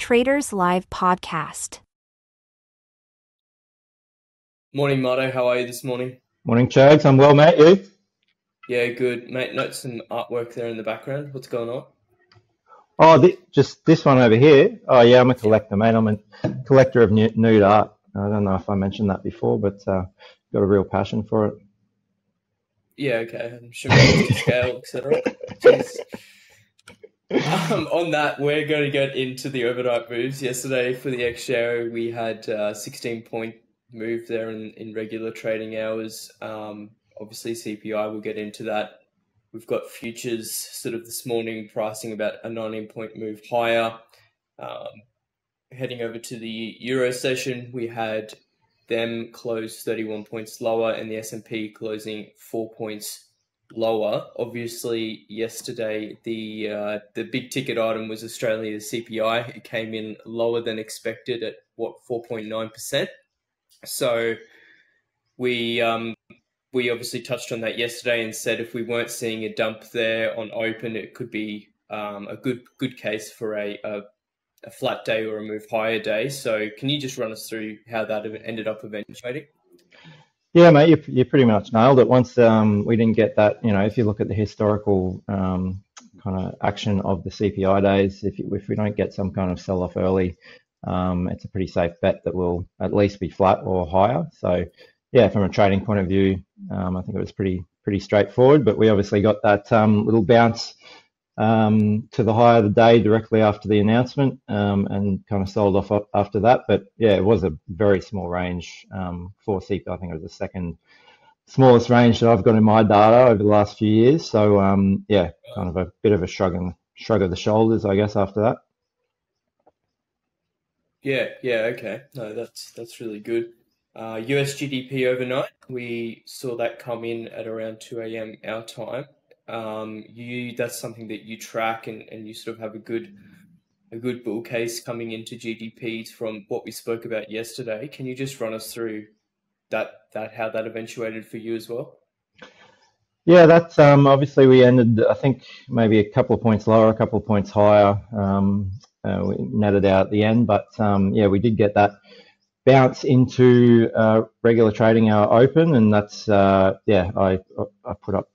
Traders Live podcast. Morning, Marto. How are you this morning? Morning, Chags. I'm well, mate. You? Yeah, good. Mate, note some artwork there in the background. What's going on? Oh, just this one over here. Oh, yeah, I'm a Yeah. collector, mate. I'm a collector of nude art. I don't know if I mentioned that before, but got a real passion for Yeah, okay. I'm sure it's to scale, etc. Jeez. On that, we're going to get into the overnight moves. Yesterday for the ex-share, we had a 16-point move there in regular trading hours. Obviously, CPI, we'll get into that. We've got futures sort of this morning pricing about a 19-point move higher. Heading over to the Euro session, we had them close 31 points lower and the S&P closing 4 points lower. Obviously, yesterday the big ticket item was Australia CPI. It came in lower than expected at 4.9%. So we obviously touched on that yesterday and said if we weren't seeing a dump there on open, it could be a good case for a flat day or a move higher day. So can you just run us through how that ended up eventuating? Yeah, mate, you pretty much nailed it. Once we didn't get that, if you look at the historical kind of action of the CPI days, if we don't get some kind of sell-off early, it's a pretty safe bet that we'll at least be flat or higher. So, yeah, from a trading point of view, I think it was pretty straightforward. But we obviously got that little bounce to the high of the day directly after the announcement, and kind of sold off after that. But yeah, it was a very small range for CPI. I think it was the second smallest range that I've got in my data over the last few years. So yeah, kind of a bit of a shrug of the shoulders, I guess, after that. Yeah, okay. No, that's really good. US GDP overnight, we saw that come in at around 2 a.m. our time. That's something that you track and you sort of have a good bull case coming into GDPs from what we spoke about yesterday. Can you just run us through that how that eventuated for you as well? Yeah, that's obviously we ended, I think, maybe a couple of points lower, a couple of points higher. We netted out at the end, but yeah, we did get that bounce into regular trading hour open, and that's yeah, I put up.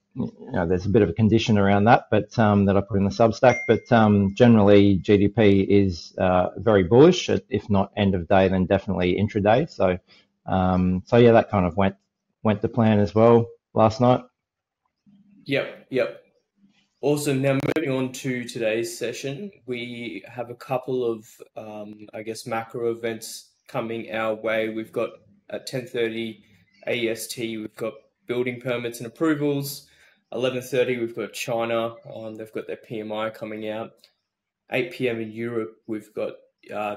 There's a bit of a condition around that, but that I put in the Substack. But generally, GDP is very bullish. If not end of day, then definitely intraday. So yeah, that kind of went to plan as well last night. Yep. Awesome. Now moving on to today's session, we have a couple of, I guess, macro events coming our way. We've got at 10:30 AEST, we've got building permits and approvals. 11:30, we've got China. They've got their PMI coming out. 8 p.m. in Europe, we've got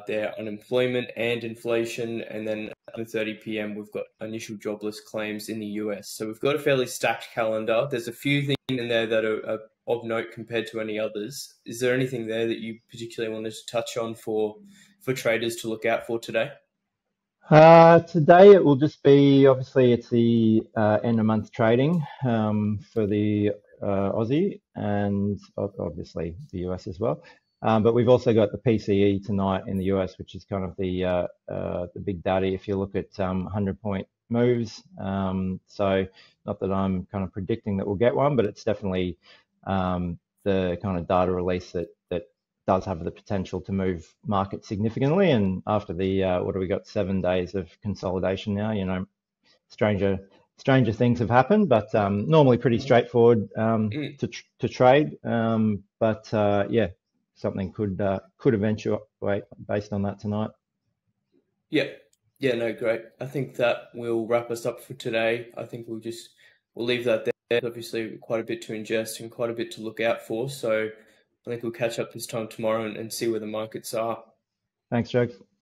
their unemployment and inflation, and then at 11:30 p.m. we've got initial jobless claims in the US. So we've got a fairly stacked calendar. There's a few things in there that are of note compared to any others. Is there anything there that you particularly wanted to touch on for traders to look out for today? Today it will just be, obviously it's the end of month trading for the Aussie and obviously the US as well. But we've also got the PCE tonight in the US, which is kind of the big daddy if you look at 100-point moves. So not that I'm kind of predicting that we'll get one, but it's definitely the kind of data release that does have the potential to move market significantly. And after the what do we got, 7 days of consolidation now, stranger things have happened, but normally pretty straightforward to trade. But yeah, something could eventuate based on that tonight. Yeah, no, great. I think that will wrap us up for today. I think we'll leave that there. There's obviously quite a bit to ingest and quite a bit to look out for. So I think we'll catch up this time tomorrow and see where the markets are. Thanks, Jake.